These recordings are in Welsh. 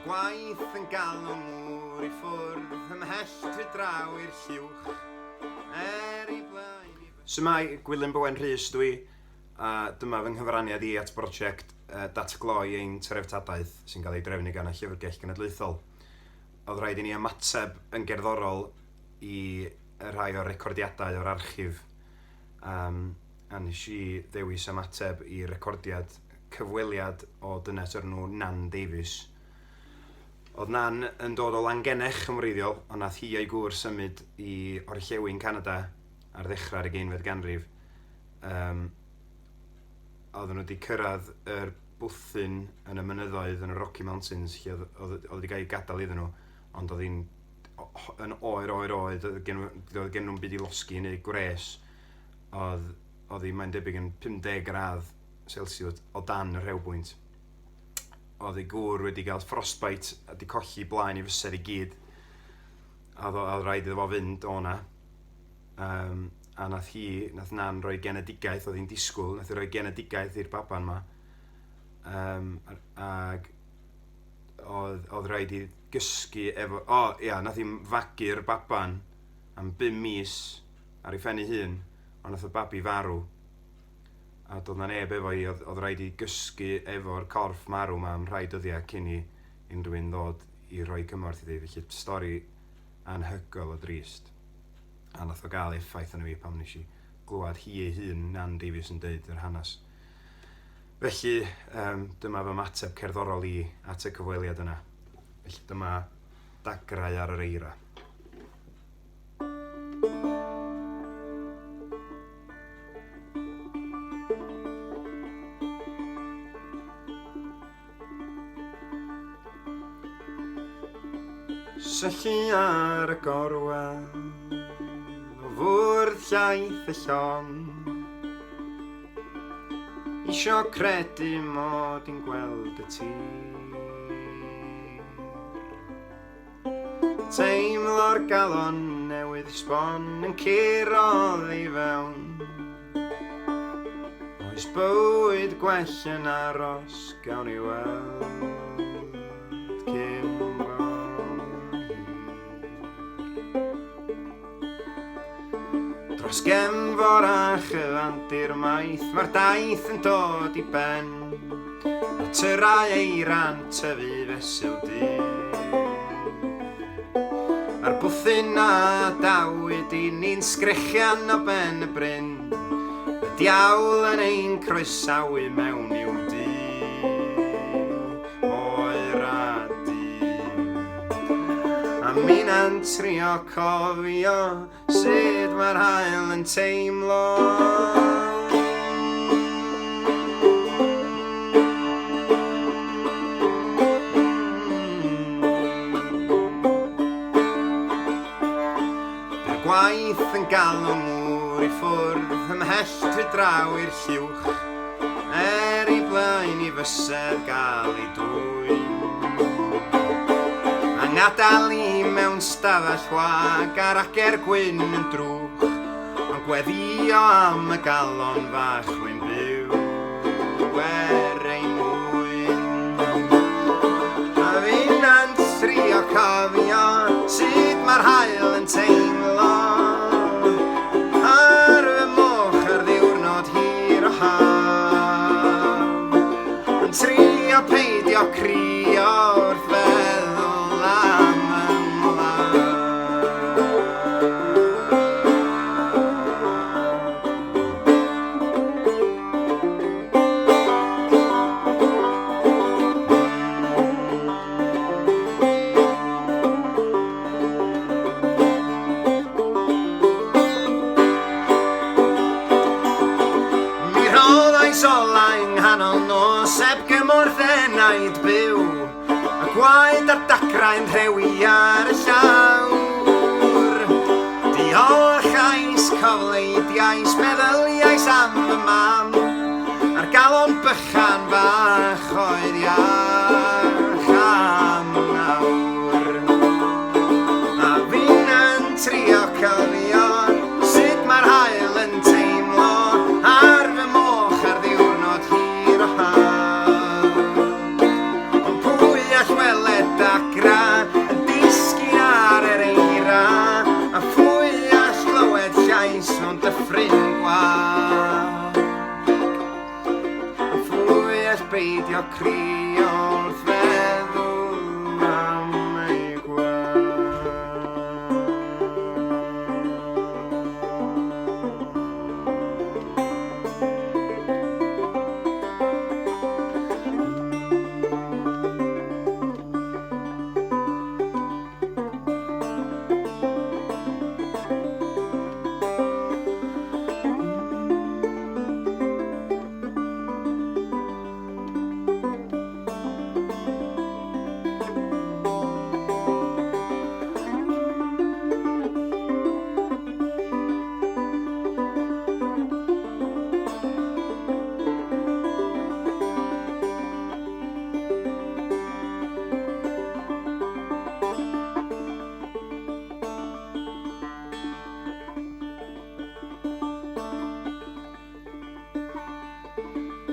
Gwaith yn galw mŵr I ffwrdd ymhell trwy draw i'r lliwch I blaen Shwmai, Gwilym Bowen Rhys dwi a dyma fy nghyfraniad I at brosiect datgloi ein treftadaeth sy'n cael ei drefnu gan y Llyfrgell Genedlaethol. Oedd rhaid I ni ymateb yn gerddorol I rhai o'r recordiadau o'r archif a nes I ddewis ymateb I recordiad cyfweliad o dynes o'r nhw Nan Davies. Oedd Nan yn dod o Langenech yn wreiddiol, ond nath hi a'i gŵr symud I Orllewin Canada ar ddechrau'r 20th ganrif. Oedden nhw wedi cyrraedd yr bwthyn yn y mynyddoedd yn y Rocky Mountains lle oedd wedi cael ei gadael iddyn nhw, ond oedd hi'n yn oer, gen nhw'n byd I losgi neu gwres. Oedd hi, mae'n debyg yn 50 gradd Celsius o dan y rhewbwynt. Oedd ei gŵr wedi cael frostbite a wedi colli blaen I fysedd I gyd. Oedd rhaid iddo fo fynd o'na. A nath Nan roi genedigaeth oedd hi'n disgwyl, nath hi roi genedigaeth i'r baban yma. Ac oedd rhaid I gysgu efo... nath hi'n fagu'r baban am 5 mis ar ei phen ei hun, ond nath y babi farw. A doedd na neb efo hi, oedd rhaid I gysgu efo'r corff marw yma am rhai dyddiau cyn I unrhyw un ddod I roi cymorth iddi. Felly stori anhygoel o drist. A nath o gael effaith arno fi pam nes I glwad hi ei hun Nan Davies yn deud yr hanes. Felly dyma fy mateb cerddorol I at y cyfweliad yna. Felly dyma dagrau ar yr eira. Syllu ar y gorwel o fwrdd llaeth y llon Isio credu mod i'n gweld y tir Teimlo'r galon newydd sbon yn curodd I fewn Oes bywyd gwell yn aros gawn I weld cyn Dros gefnfor a chyfandir maith, mae'r daith yn dod I ben A tyrau eira'n tyfu fesul du A'r bwthyn a dawyd I ni'n sgrechian o ben y bryn Y diawl yn ein croesawu mewn i'w du Oer a du A mi'n trio cofio sut mae'r hael yn teimlo By'r gwaith yn galw mŵr I ffwrdd ymhell trwy draw i'r lliwch I blaen I fysedd gael I dwyn Gadal I mewn stafell wag ar ager gwyn yn drwch Ond gweddio am y galon fach wy'n byw ein mwyn A fi'n trio cofio sut mae'r hael yn teimlo Ar fy moch ar ddiwrnod hir o haf Yn trio peidio crio wrth feddwl Solai'n nghanol nos heb gymorth enaid byw A gwaed ar dacrau'n rhewi ar y llawr Diolchais cofleidiais meddyliais am y mam A'r galon bychan fach oedd iach am nawr A fi'n trio cofio sut mae'r hael yn teimlo ar fy moch ar ddiwrnod hir o haf Ond pwy all weled dagra yn disgyn ar yr eira a phwy a chlywed llais o'n dyffryn gwag a phwy all beidio crio wrth feddwl am ei gwag.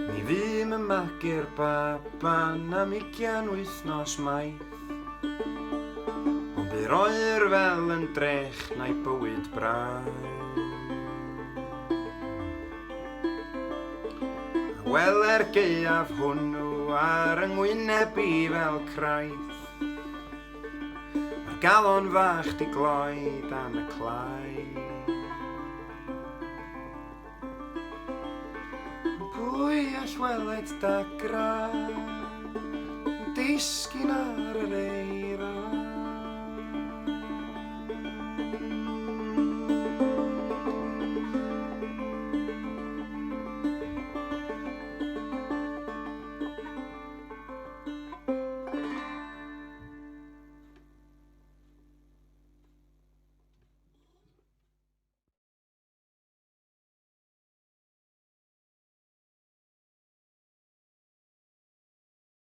Ni fym y magu'r baban am 20 wythnos maith ond by'r oer fel yn drech na'i bywyd braidd a weler gaeaf hwnnw ar yngwyneb i fel craith mae'r galon fach di gloi dan y clai pwy all weled dagra yn disgyn ar yr